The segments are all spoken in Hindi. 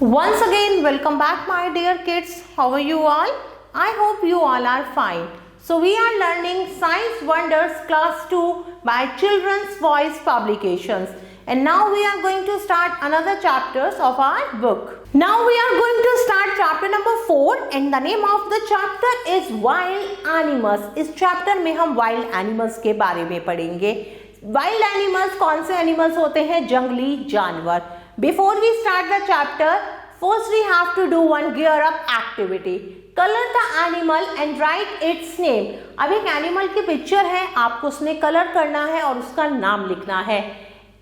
Once again, welcome back, my dear kids. How are you all? I hope you all are fine. So, we are learning Science Wonders Class 2 by Children's Voice Publications. And now we are going to start another chapters of our book. Now we are going to start chapter number 4 and the name of the chapter is Wild Animals. इस chapter में हम wild animals के बारे में पढ़ेंगे. Wild animals कौन से animals होते हैं? जंगली जानवर. Before we start the chapter, first we have to do one gear up activity. Color the animal and write its name. अब एक animal की picture है, आपको उसमें color करना है और उसका नाम लिखना है.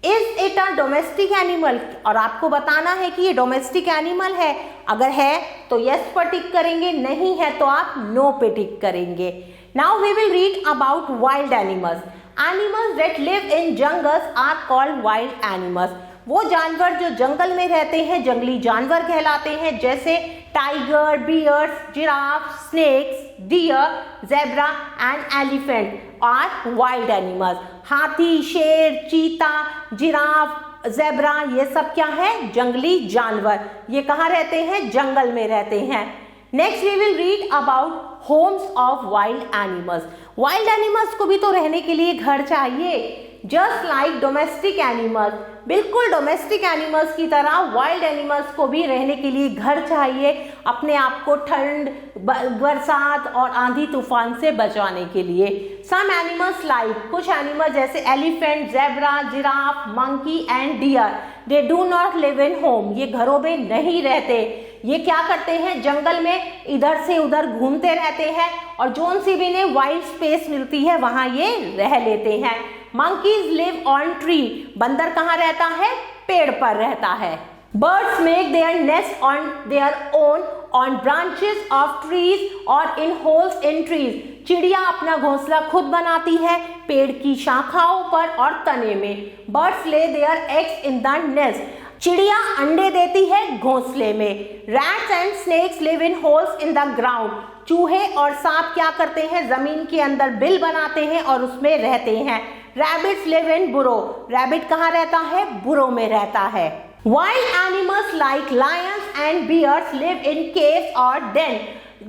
Is it a domestic animal? और आपको बताना है कि ये domestic animal है. अगर है तो yes पर टिक करेंगे, नहीं है तो आप no पे टिक करेंगे. Now we will read about wild animals. Animals that live in jungles are called wild animals. वो जानवर जो जंगल में रहते हैं जंगली जानवर कहलाते हैं, जैसे tiger, bears, giraffe, snakes, deer, zebra and elephant are wild animals. हाथी, शेर, चीता, जिराफ, ज़ेब्रा ये सब क्या है? जंगली जानवर. ये कहाँ रहते हैं? जंगल में रहते हैं. Next we will read about homes of wild animals. Wild animals को भी तो रहने के लिए घर चाहिए. जस्ट लाइक डोमेस्टिक एनिमल्स, बिल्कुल डोमेस्टिक एनिमल्स की तरह वाइल्ड एनिमल्स को भी रहने के लिए घर चाहिए, अपने आप को ठंड, बरसात और आंधी तूफान से बचाने के लिए. सम एनिमल्स लाइक, कुछ एनिमल जैसे elephant, zebra, giraffe, monkey and deer, they do not live in home. ये घरों में नहीं रहते. ये क्या करते हैं? जंगल में इधर से उधर घूमते रहते हैं और जोन सी भी इन्हें वाइल्ड स्पेस मिलती है वहां ये रह लेते हैं. Monkeys live on tree. बंदर कहाँ रहता है? पेड़ पर रहता है. Birds make their nest on their own on branches of trees or in holes in trees. चिड़िया अपना घोंसला खुद बनाती है पेड़ की शाखाओं पर और तने में. Birds lay their eggs in the nest. चिड़िया अंडे देती है घोंसले में. Rats and snakes live in holes in the ground. चूहे और सांप क्या करते हैं? जमीन के अंदर बिल बनाते हैं और उसमें रहते हैं. Rabbits live in burrow. Rabbit कहाँ रहता है? बुरो में रहता है. Wild animals like lions and bears live in caves or den.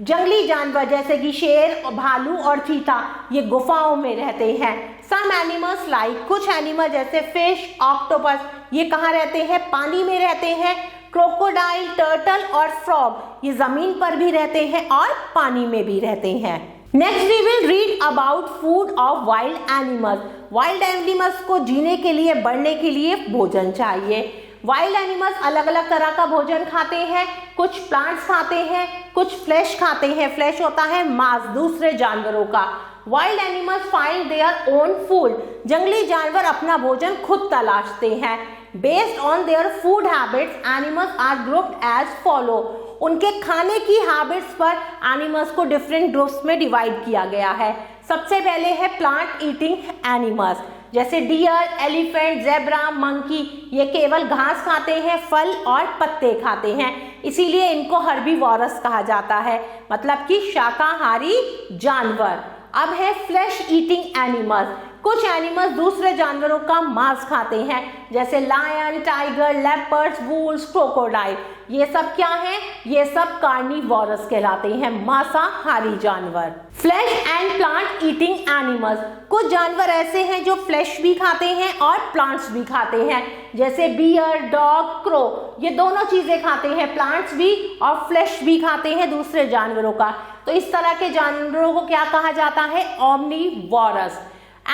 जंगली जानवर जैसे कि शेर, भालू और चीता ये गुफाओं में रहते हैं. Some animals like, कुछ एनिमल जैसे फिश, ऑक्टोपस ये कहाँ रहते हैं? पानी में रहते हैं. क्रोकोडाइल, टर्टल और फ्रॉग ये जमीन पर भी रहते हैं और पानी में भी रहते हैं. Next we will read about food of wild animals. Wild animals को जीने के लिए, बढ़ने के लिए भोजन चाहिए. वाइल्ड एनिमल्स अलग अलग तरह का भोजन खाते हैं. कुछ प्लांट्स खाते हैं, कुछ फ्लैश खाते हैं. फ्लैश होता है मांस दूसरे जानवरों का. Wild animals find their own food. जंगली जानवर अपना भोजन खुद तलाशते हैं. Based on their food habits animals are grouped as follow. उनके खाने की हैबिट्स पर एनिमल्स को डिफरेंट ग्रुप्स में डिवाइड किया गया है. सबसे पहले है प्लांट ईटिंग एनिमल्स, जैसे डियर, एलिफेंट, ज़ेब्रा, मंकी ये केवल घास खाते हैं, फल और पत्ते खाते हैं, इसीलिए इनको हर्बीवोरस कहा जाता है, मतलब कि शाकाहारी जानवर. अब है फ्लैश ईटिंग एनिमल्स. कुछ एनिमल्स दूसरे जानवरों का मांस खाते हैं, जैसे lion, tiger, leopards, wolves, crocodile. ये सब क्या है? ये सब कार्निवोरस कहलाते हैं, मांसाहारी जानवर. Flash and plant eating animals. कुछ जानवर ऐसे हैं जो फ्लैश भी खाते हैं और प्लांट्स भी खाते हैं, जैसे बियर, डॉग, क्रो ये दोनों चीजें खाते हैं, प्लांट्स भी और फ्लैश भी खाते हैं दूसरे जानवरों का. तो इस तरह के जानवरों को क्या कहा जाता है? Omnivorous.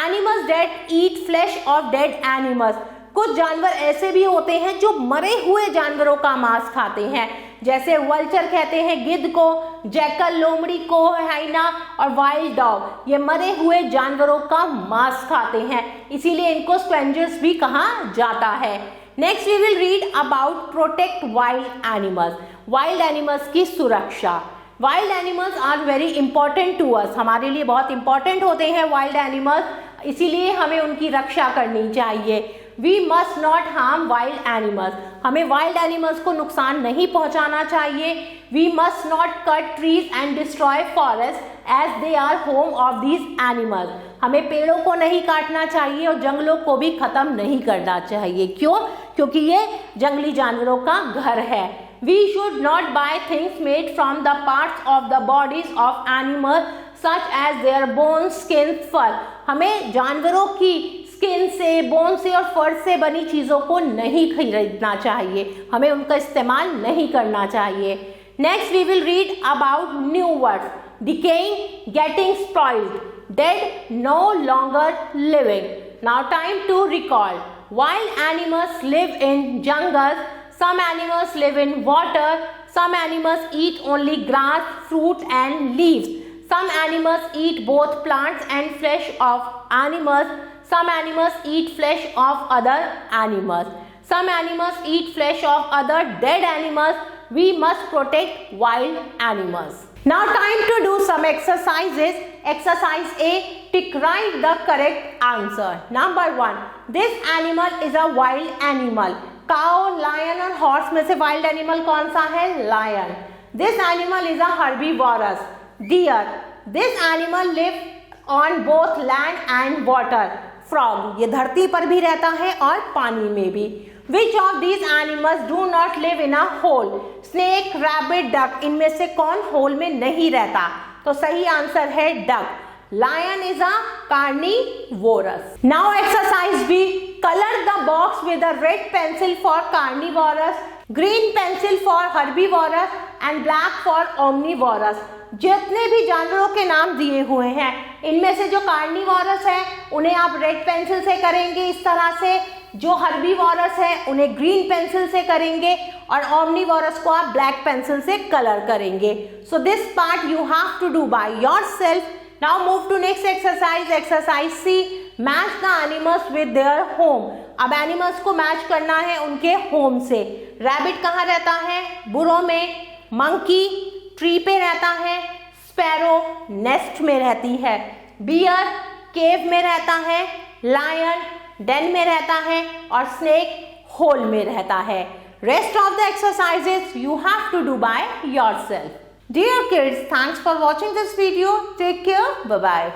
Animals that eat flesh of dead animals. कुछ जानवर ऐसे भी होते हैं जो मरे हुए जानवरों का मांस खाते हैं, जैसे वल्चर कहते हैं गिद्ध को, जैकल लोमड़ी को, हाइना और वाइल्ड डॉग ये मरे हुए जानवरों का मांस खाते हैं, इसीलिए इनको स्क्वेंजर्स भी कहा जाता है. Next we will read about protect wild animals. Wild animals की सुरक्षा. Wild animals are very important to us. हमारे लिए बहुत इंपॉर्टेंट होते हैं वाइल्ड एनिमल्स, इसीलिए हमें उनकी रक्षा करनी चाहिए. We must not harm wild animals. हमें वाइल्ड एनिमल्स को नुकसान नहीं पहुंचाना चाहिए. We must not cut trees and destroy forest as they are home of these animals. हमें पेड़ों को नहीं काटना चाहिए और जंगलों को भी खत्म नहीं करना चाहिए. क्यों? क्योंकि ये जंगली जानवरों का घर है. We should not buy things made from the parts of the bodies of animals such as their bones, skin, fur. हमें जानवरों की स्किन से, बोन से और फर से बनी चीज़ों को नहीं खरीदना चाहिए, हमें उनका इस्तेमाल नहीं करना चाहिए. Next we will read about new words. Decaying, getting spoiled, dead, no longer living. Now time to recall. Wild animals live in jungles. Some animals live in water. Some animals eat only grass, fruit and leaves. Some animals eat both plants and flesh of animals. Some animals eat flesh of other animals. Some animals eat flesh of other dead animals. We must protect wild animals. Now time to do some exercises. Exercise A. Tick right the correct answer. Number 1. This animal is a wild animal. Cow, lion और horse में से wild animal कौन सा है? Lion. This animal is a herbivorous. Deer. This animal lives on both land and water. Frog. ये धरती पर भी रहता है और पानी में भी. Which of these animals do not live in a hole? Snake, rabbit, duck. इनमें से कौन होल में नहीं रहता? तो सही आंसर है duck. Lion is a carnivorous. Now exercise B. Color the box with a red pencil for carnivorous, green pencil for herbivorous and black for omnivorous. जितने भी जानवरों के नाम दिए हुए हैं, इनमें से जो कार्निवोरस है उन्हें आप रेड पेंसिल से करेंगे इस तरह से, जो हर्बीवोरस है उन्हें ग्रीन पेंसिल से करेंगे और ओमनीवोरस को आप ब्लैक पेंसिल से कलर करेंगे. So this part you have to do by yourself. Now move to next exercise. Exercise C. Match the animals with their home. अब एनिमल्स को मैच करना है उनके होम से. रैबिट कहाँ रहता है? बुरो में. मंकी ट्री पे रहता है. स्पैरो नेस्ट में रहती है. बियर केव में रहता है. लायन डेन में रहता है और स्नेक होल में रहता है. Rest of the exercises you have to do by yourself. Dear kids, thanks for watching this video. Take care. Bye bye.